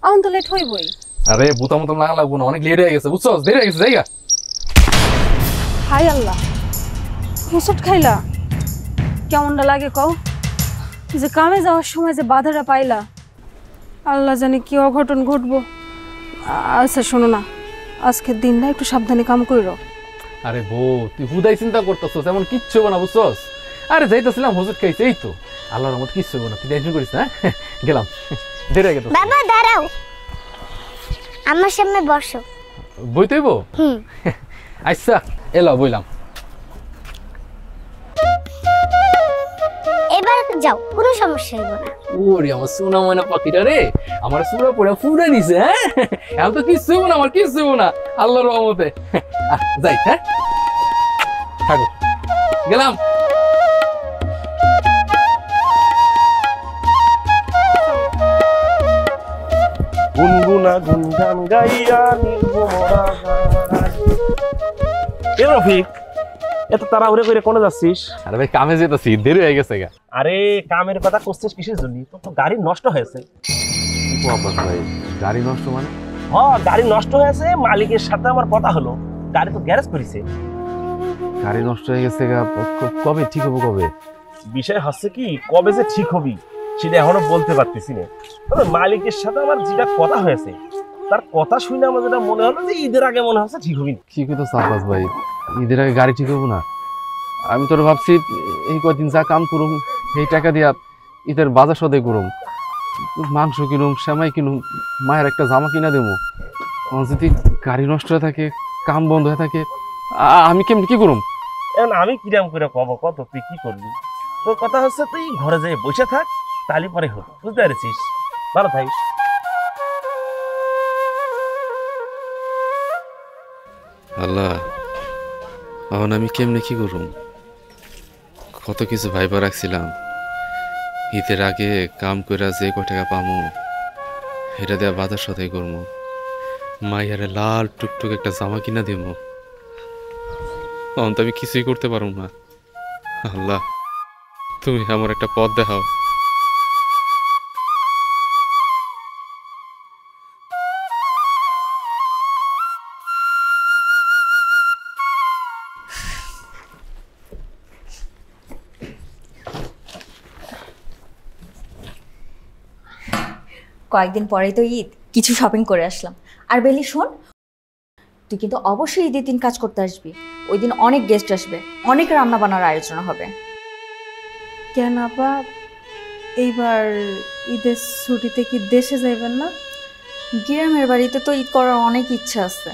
এখন তো লেট হইবই। আরে বুতাম মতো না লাগবো না, অনেক লেট হয়ে গেছে বুঝছো, দেরি হয়ে গেছে জায়গা। হাই আল্লাহ, হোঁচট খাইলা? কেমনটা লাগে কও? যে কামে যাওয়ার সময় যে বাধাটা পাইলা, আল্লাহ জানে কি অঘটন ঘটবো। আচ্ছা শোনো না, আজকের দিনটা একটু সাবধানে কাম কইরো। আরে বউ তুই হুদাই চিন্তা করতেছস, এমন কিচ্ছু হবে না বুঝছস। আরে যাইতেছিলাম হোঁচট খাইছে, এই তো আল্লাহর রহমত কিচ্ছু হবে না, তুই টেনশন করিস না। গেলাম, দেরি হয়ে গেছে। বাবা দাঁড়াও, আমার সামনে বসো। বইতেইব? আচ্ছা এলো বইলাম। এবার যাও, কোনো সমস্যা হইব না। ওরে আমার সোনা ময়না পাখিটা রে, আমার সুরা পড়ে ফুড়ে নিছে। হ্যাঁ এখন তো কিচ্ছু হবো না, আমার কিচ্ছু হবো না আল্লাহর রহমতে। যাই, হ্যাঁ থাকো, গেলাম। গুনগুনা গুনগান গাইয়া নির্ভরা গান। এ রফিক, এত তাড়াহুড়ো করে কোনে যাচ্ছিস? আরে ভাই কামে যেতেছি, দেরি হয়ে গেছে গা। আরে কামের কথা করছিস কিসের জন্য? তোর তো গাড়ি নষ্ট হয়েছে। ভাই গাড়ি নষ্ট মানে? হ্যাঁ গাড়ি নষ্ট হয়েছে, মালিকের সাথে আমার কথা হলো, গাড়ি তো গ্যারেজ করেছে। গাড়ি নষ্ট হয়ে গেছে গা, কবে ঠিক হবো কবে? বিষয় হচ্ছে কি, কবে যে ঠিক হবি সেটা এখনো বলতে পারতেছি না। তবে মালিকের সাথে আমার যেটা কথা হয়েছে, তার কথা শুনে আমার যেটা মনে হলো যে ঈদের আগে মনে হচ্ছে ঠিক হবি। কি কথা সাব্বাস ভাই, ঈদের আগে গাড়ি ঠিক হবো না? আমি তোর ভাবছি এই কদিন যা কাম করুম এই টাকা দিয়া ঈদের বাজার সদাই করুম, মাংস কিনুম, সেমাই কিনুম, মায়ের একটা জামা কিনা দেবো। যদি গাড়ি নষ্ট হয়ে থাকে, কাম বন্ধ হয়ে থাকে, আমি কেমনি কি করুম? এখন আমি কিরাম করে কব কত, তুই কি করবি? তোর কথা হচ্ছে তুই ঘরে যাই বসে থাক, তাহলে পরে হোক, বুঝতে পেরেছিস? ভালো থাকিস। আল্লাহ, এখন আমি কেমনে কি করুম? কত কিছু ভাইবা রাখছিলাম, ঈদের আগে কাম কইরা যে কয় টাকা পামু এটা দেয়া বাজার সদাই করবো, মাইয়ারে লাল টুকটুক একটা জামা কিনা দিব। এখন তো আমি কিছুই করতে পারব না। আল্লাহ, তুমি আমার একটা পথ দেখাও। কয়েকদিন পরেই তো ঈদ, কিছু শপিং করে আসলাম। আর বেলি শোন, তুই কিন্তু অবশ্যই ঈদের দিন কাজ করতে আসবি। ওই দিন অনেক গেস্ট আসবে, অনেক রান্না বান্নার আয়োজন হবে। কেন আপা, এইবার ঈদের ছুটিতে কি দেশে যাইবেন না? গ্রামের বাড়িতে তো ঈদ করার অনেক ইচ্ছা আছে,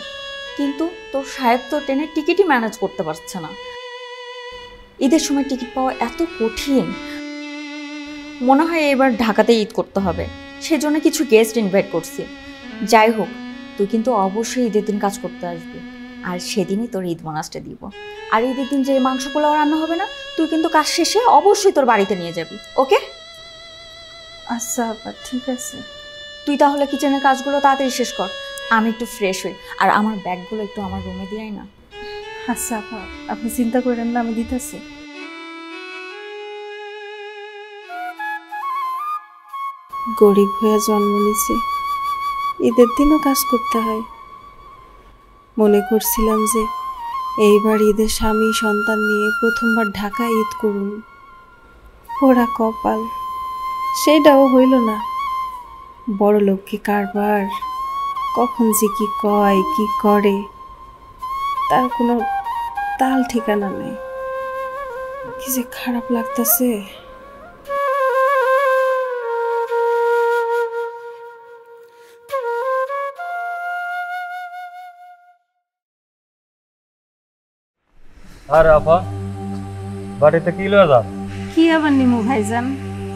কিন্তু তোর সাহেব তো ট্রেনের টিকিটই ম্যানেজ করতে পারছে না। ঈদের সময় টিকিট পাওয়া এত কঠিন। মনে হয় এবার ঢাকাতে ঈদ করতে হবে, সেজন্য কিছু গেস্ট ইনভাইট করছি। যাই হোক, তুই কিন্তু অবশ্যই ঈদের দিন কাজ করতে আসবি, আর সেদিনই তোর ঈদ বোনাসটা দিব। আর ঈদের দিন যে মাংস পোলাও রান্না হবে না, তুই কিন্তু কাজ শেষে অবশ্যই তোর বাড়িতে নিয়ে যাবি, ওকে? আচ্ছা আপা, ঠিক আছে। তুই তাহলে কিচেনের কাজগুলো তাড়াতাড়ি শেষ কর, আমি একটু ফ্রেশ হই। আর আমার ব্যাগগুলো একটু আমার রুমে দিয়ে আয় না। আচ্ছা আপা, আপনি চিন্তা করেন না, আমি দিতেছি। গরিব হয়ে জন্ম নিয়েছি, ঈদের দিনও কাজ করতে হয়। মনে করছিলাম যে এইবার ঈদের স্বামী সন্তান নিয়ে প্রথমবার ঢাকায় ঈদ করুন, ওরা কপাল, সেটাও হইল না। বড় লোককে কারবার, কখন যে কি কয় কি করে তার কোনো তাল ঠিকানা নেই। কি যে খারাপ লাগতেছে। আরে আপা, বাড়িতে কি লয়ে যান? কি আবার নিমু ভাইজান,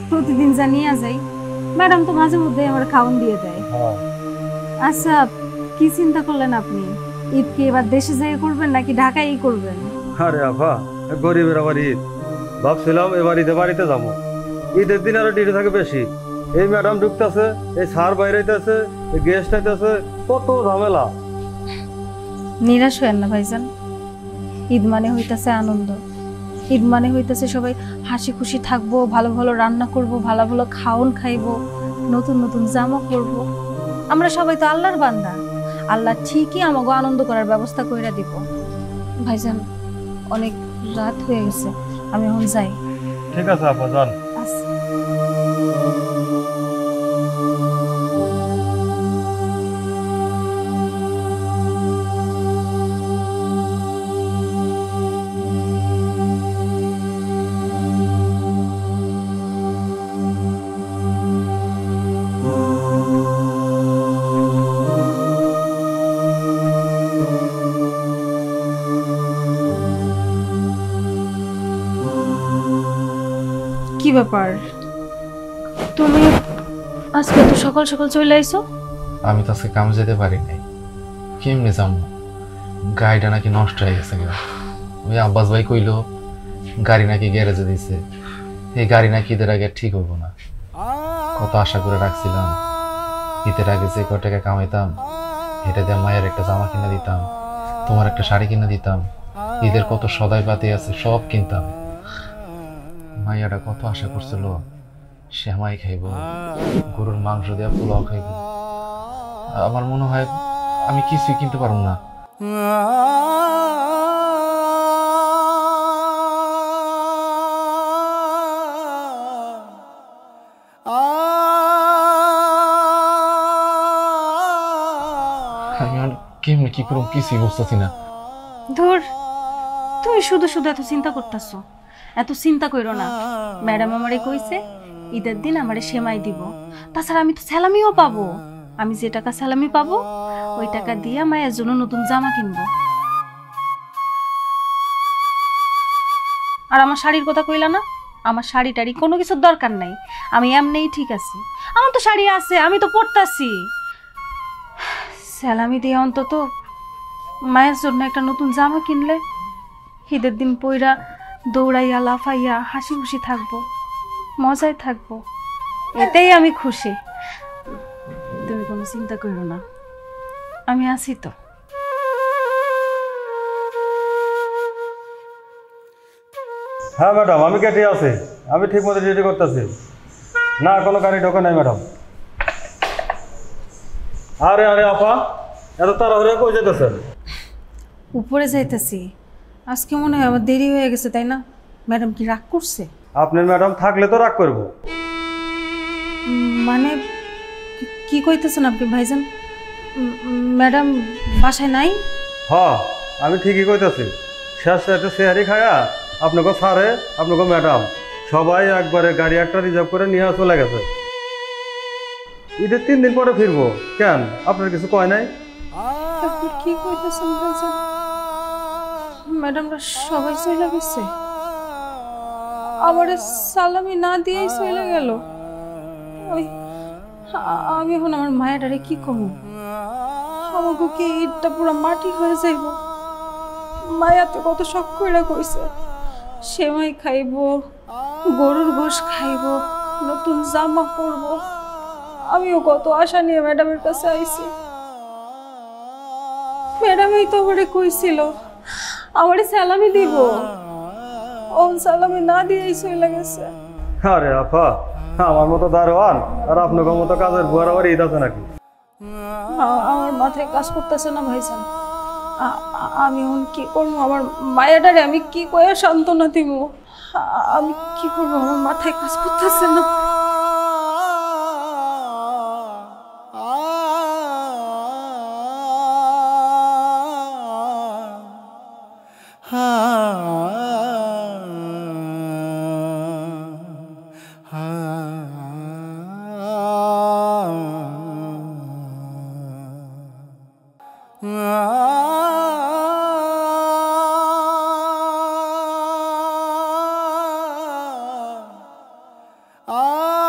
প্রতিদিন জানিয়ে যাই। ম্যাডাম তো মাঝে মধ্যে আমার খাওয়ান দিয়ে দেয়। আচ্ছা, কি চিন্তা করলেন আপনি? ঈদ কি এবার দেশে যেয়ে করবেন নাকি ঢাকায় করবেন? আরে আপা, গরিবের আবার ঈদ, ভাবছিলাম এবার ঈদে বাড়িতে যাবো। ঈদের দিন আরো ডিউটি থাকে বেশি, এই ম্যাডাম ঢুকতেছে, এই স্যার বাইরেছে, এই গেস্ট আইতেছে, কত ঝামেলা। নিরাশ হয়েন না ভাইজান, ঈদ মানে হইতাছে আনন্দ, ঈদ মানে হইতাছে সবাই হাসি খুশি থাকবো, ভালো ভালো রান্না করব, ভালো ভালো খাওন খাইবো, নতুন নতুন জামা পরব। আমরা সবাই তো আল্লাহর বান্দা, আল্লাহ ঠিকই আমাকে আনন্দ করার ব্যবস্থা কইরা দিব। ভাইজান অনেক রাত হয়ে গেছে, আমি এখন যাই। ঠিক আছে আপা, যান। আচ্ছা। কি ব্যাপার, তুমি আজকে তো সকাল সকাল চলে আইছো? আমি তো আজকে কামে যেতে পারি নাই। কেমনে যাবো? গাড়িটা নাকি নষ্ট হয়ে গেছে। ওই আব্বাস ভাই কইলো গাড়ি নাকি গ্যারেজে দিছে, এই গাড়ি নাকি ঈদের আগে ঠিক হইব না। কত আশা করে রাখছিলাম, ঈদের আগে যে কয় টাকা কামাইতাম এটা দিয়ে মায়ের একটা জামা কিনে দিতাম, তোমার একটা শাড়ি কিনে দিতাম, ঈদের কত সদাই পাতি আছে সব কিনতাম। মাইয়াটা কত আশা করছিল শ্যামাই খাইব, গরুর মাংস দেওয়া পোলাও খাইব। আমার মনে হয় আমি কিছুই কিনতে পারব না। আমি আর কেমনে কি করব কিছুই বুঝতেছি না। ধুর, তুমি শুধু শুধু এত চিন্তা করতেছো। এত চিন্তা করো না, ম্যাডাম আমারে কইছে ঈদের দিন আমারে সেমাই দিব। তাছাড়া আমি তো স্যালামিও পাবো। আমি যে টাকা স্যালামি পাবো ওই টাকা দিয়ে মায়ের জন্য নতুন জামা কিনবো। আর আমার শাড়ির কথা কইলা না, আমার শাড়ি টাড়ি কোনো কিছুর দরকার নাই, আমি এমনিই ঠিক আছি। আমার তো শাড়ি আছে, আমি তো পরতাছি। স্যালামি দিয়ে অন্তত মায়ের জন্য একটা নতুন জামা কিনলে ঈদের দিন পইরা দৌড়াইয়া লাফাইয়া হাসি খুশি থাকবো, মজায় থাকবো, এতেই আমি খুশি। তুমি কোনো চিন্তা করো না, আমি আছি তো। হ্যাঁ ম্যাডাম, আমি কেটে আছি, আমি ঠিক মতো ডিউটি করতেছি। না, কোনো গাড়ি ঢোকে নাই ম্যাডাম। আরে আরে আপা, এত তাড়াহুড়ো কই যেতেছেন? উপরে যাইতেছি, আজকে মনে হয় আমার দেরি হয়ে গেছে, তাই না? ম্যাডাম কি রাগ করছে? আপনার ম্যাডাম থাকলে তো রাগ করবো। মানে কি কইতেছেন আপনি ভাইজান? ম্যাডাম বাসায় নাই? হ্যাঁ, আমি ঠিকই কইতেছি। শেষ রাতে সেহারি খায়া আপনাকে স্যারে, আপনাকে ম্যাডাম সবাই একবারে গাড়ি একটা রিজার্ভ করে নিয়ে চলে গেছে। ঈদের 3 দিন পরে ফিরবো। কেন, আপনার কিছু কয় নাই? আপনি কি কইতেছেন ভাইজান? ম্যাডামরা সবাই চলে গেছে, আমারে সালামি না দিয়েই চলে গেল। আমি এখন আমার মায়েরারে কি করবো? আমাকে কি ঈদটা পুরো মাটি হয়ে যাইব? মায়া তো কত শখ করে কইছে সেমাই খাইবো, গরুর গোশ খাইবো, নতুন জামা পরবো। আমিও কত আশা নিয়ে ম্যাডামের কাছে আইছি। ম্যাডামই তো আমারে কইছিল আমারে সালামি দিব, ও সালামি না দিয়েই চলে গেছে। আরে আপা, আমার মতো দারোয়ান আর আপনার মতো কাজের বুয়ার আবার ঈদ আছে নাকি? আমার মাথায় কাজ করতেছে না ভাইজান। আমি এখন কি করবো? আমার মায়াটারে আমি কি কয়ে সান্ত্বনা দিব? আমি কি করবো? আমার মাথায় কাজ করতেছে না। Ah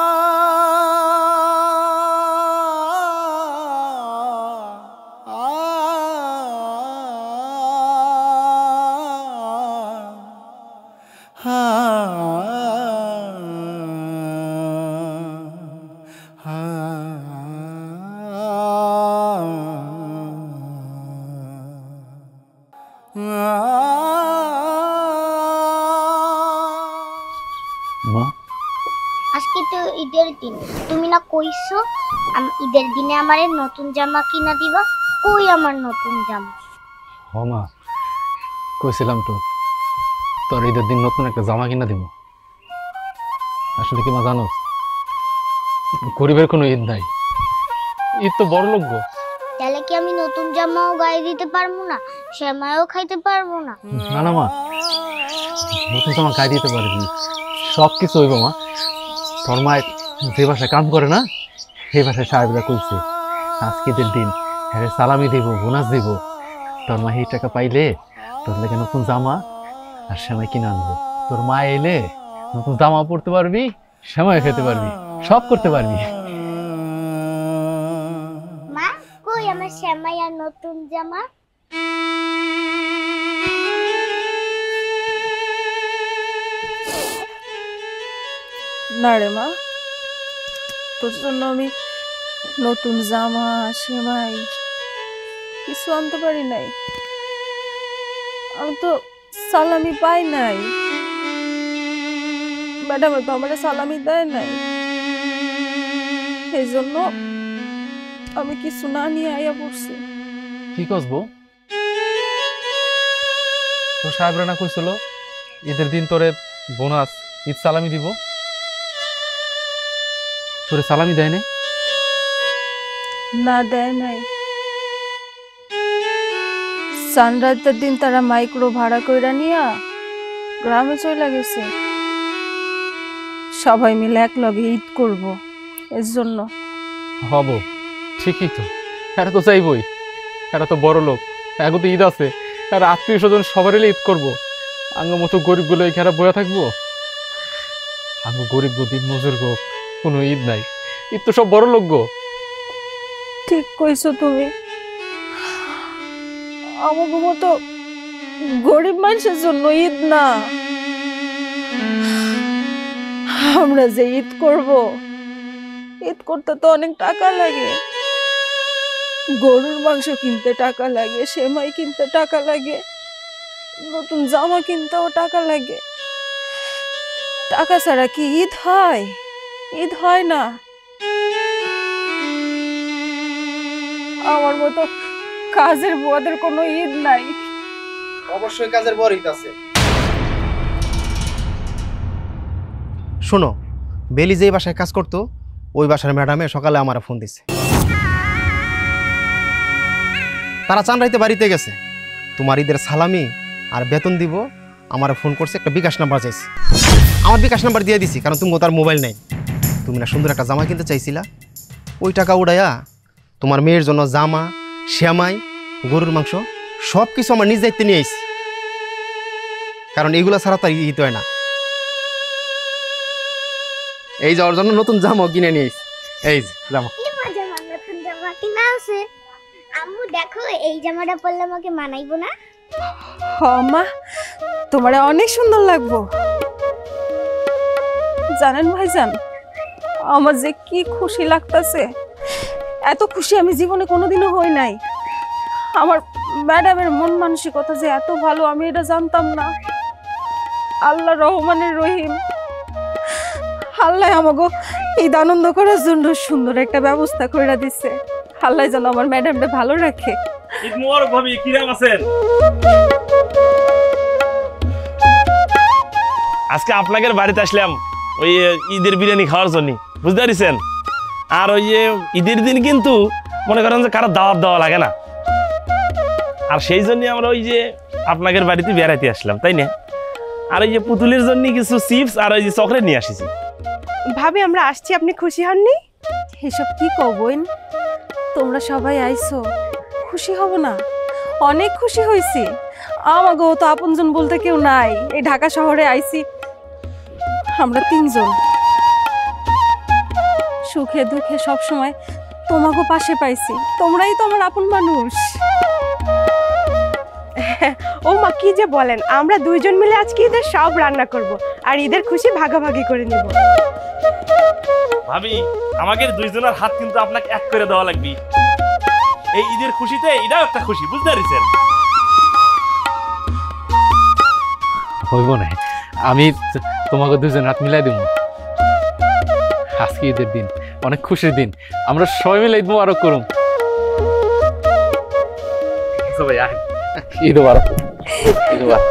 আজকে তো ঈদের দিন, তুমি না কইছো ঈদের দিনে আমারে নতুন জামা কিনা দিবা? কই আমার নতুন জামা? হ মা, কইছিলাম তো তোর ঈদের দিন নতুন একটা জামা কিনা দিব। আসলে কি মা জানো, গরিবের কোনো ঈদ নাই, ঈদ তো বড় লোক গো। তাহলে কি আমি নতুন জামাও গায়ে দিতে পারবো না, সেমাইও খাইতে পারবো না? না না মা, নতুন জামা গায়ে দিতে পারবি, সব কিছু হইব মা। তোর মায়ের যে বাসায় কাম করে না, সেই বাসায় সাহেবরা কইছে আজকে ঈদের দিন হ্যাঁ সালামি দিব, বোনাস দিব। তোর মা এই টাকা পাইলে তোর লেগে নতুন জামা আর সেমাই কিনে আনবো। তোর মা এলে নতুন জামা পরতে পারবি, সেমাই খেতে পারবি, সব করতে পারবি। মা কই আমার সেমাই আর নতুন জামা? না রে মা, তোর জন্য আমি নতুন জামা সেমাই কিছু আনতে পারি নাই। আমি তো সালামি পাই নাই, ম্যাডামে তো আমার সালামি দেয় নাই, এই জন্য আমি কিছু না নিয়ে আইয়া পড়ছি। কি কসবো, তোর সাহেবরা না কইছিল ঈদের দিন তোরে বোনাস ঈদ সালামি দিব, তোরে সালামি দেয় নাই? না দেয় নাই। সানরাইজের দিন তারা মাইক্রো ভাড়া কইরা নিয়া গ্রামে চলে গেছে, সবাই মিলে এক লগে ঈদ করব, এর জন্য। হব, ঠিকই তো, এরা তো চাইবই, এরা তো বড় লোক, এখন তো ঈদ আছে, আর আত্মীয় স্বজন সবার ঈদ করবো। আঙ্গ মতো গরিব গুলো এই খেরা বয়ে থাকবো? আঙ্গ গরিব গো, দিন মজুর গো, কোনো ঈদ নাই, ঈদ তো সব বড় লোক গো। ঠিক কইছো তুমি, আমাকে মতো গরিব মানুষের জন্য ঈদ না। আমরা যে ঈদ করব, ঈদ করতে তো অনেক টাকা লাগে, গরুর মাংস কিনতে টাকা লাগে, সেমাই কিনতে টাকা লাগে, নতুন জামা কিনতেও টাকা লাগে। টাকা ছাড়া কি ঈদ হয়? ঈদ হয় না। আমার মতো কাজের বুয়াদের কোনো ঈদ নাই। অবশ্যই কাজের বড় ঈদ আছে। শোনো, বেলি যেই বাসায় কাজ করতো ওই বাসার ম্যাডামে সকালে আমার ফোন দিছে, তারা চানরাইতে বাড়িতে গেছে, তোমার ঈদের সালামি আর বেতন দিব আমার ফোন করছে, একটা বিকাশ নাম্বার চাইছে। আমার বিকাশ নাম্বার দিয়ে দিছি, কারণ তুমি তার মোবাইল নেই। তুমি না সুন্দর একটা জামা কিনতে চাইছিলা, ওই টাকা উড়াইয়া তোমার মেয়ের জন্য জামা, শ্যামাই, গরুর মাংস সব কিছু আমার নিজ দায়িত্বে নিয়ে আইছি, কারণ এইগুলো ছাড়া তার ঈদ হয় না। এই যাওয়ার জন্য নতুন জামাও কিনে নিয়ে আইছি, এই যে জামা। নতুন জামা কিনা আছে? আম্মু দেখো, এই জামাটা পরলে আমাকে মানাইবো না? মা, তোমারে অনেক সুন্দর লাগবো। জানেন ভাইজান, আমার যে কি খুশি লাগতেছে, এত খুশি আমি জীবনে কোনোদিনও হই নাই। আমার ম্যাডামের মন মানসিকতা যে এত ভালো, আমি এটা জানতাম না। আল্লাহ রহমানের রহিম, আল্লাহ আমাকে ঈদ আনন্দ করার জন্য সুন্দর একটা ব্যবস্থা করে দিচ্ছে। আল্লাহ যেন আমার ম্যাডামটা ভালো রাখে। ঈদ মোবারক ভাবি, কিরকম আছেন? আজকে আপনাদের বাড়িতে আসলাম ওই ঈদের বিরিয়ানি খাওয়ার জন্য, বুঝতে পারছেন? আর ওই ঈদের দিন কিন্তু মনে করেন যে কারো দাওয়াত দেওয়া লাগে না, আর সেই জন্য আমরা ওই যে আপনাদের বাড়িতে বেড়াইতে আসলাম, তাই না? আর ওই যে পুতুলের জন্য কিছু চিপস আর ওই যে চকলেট নিয়ে আসিছি। ভাবি আমরা আসছি, আপনি খুশি হননি? এসব কি কবইন, তোমরা সবাই আইছো, খুশি হব না? অনেক খুশি হয়েছি। আমাকেও তো আপনজন বলতে কেউ নাই, এই ঢাকা শহরে আইছি আমরা তিনজন, সুখে দুঃখে সব সময় তোমাকে পাশে পাইছি, তোমরাই তো আমার আপন মানুষ। ও মা, কি যে বলেন, আমরা দুইজন মিলে আজকে ঈদের সব রান্না করব আর ঈদের খুশি ভাগাভাগি করে নেব। ভাবি, আমাদের দুইজনের হাত কিন্তু আপনাকে এক করে দেওয়া লাগবে, এই ঈদের খুশিতে এটাও একটা খুশি, বুঝতে পারছেন? হইব না, আমি তোমাকে দুজন হাত মিলাই দিব। আজকে ঈদের দিন, অনেক খুশির দিন, আমরা সবাই মিলে ঈদ মোবারক করুম। ভাই ঈদ মোবারক। ঈদ মোবারক।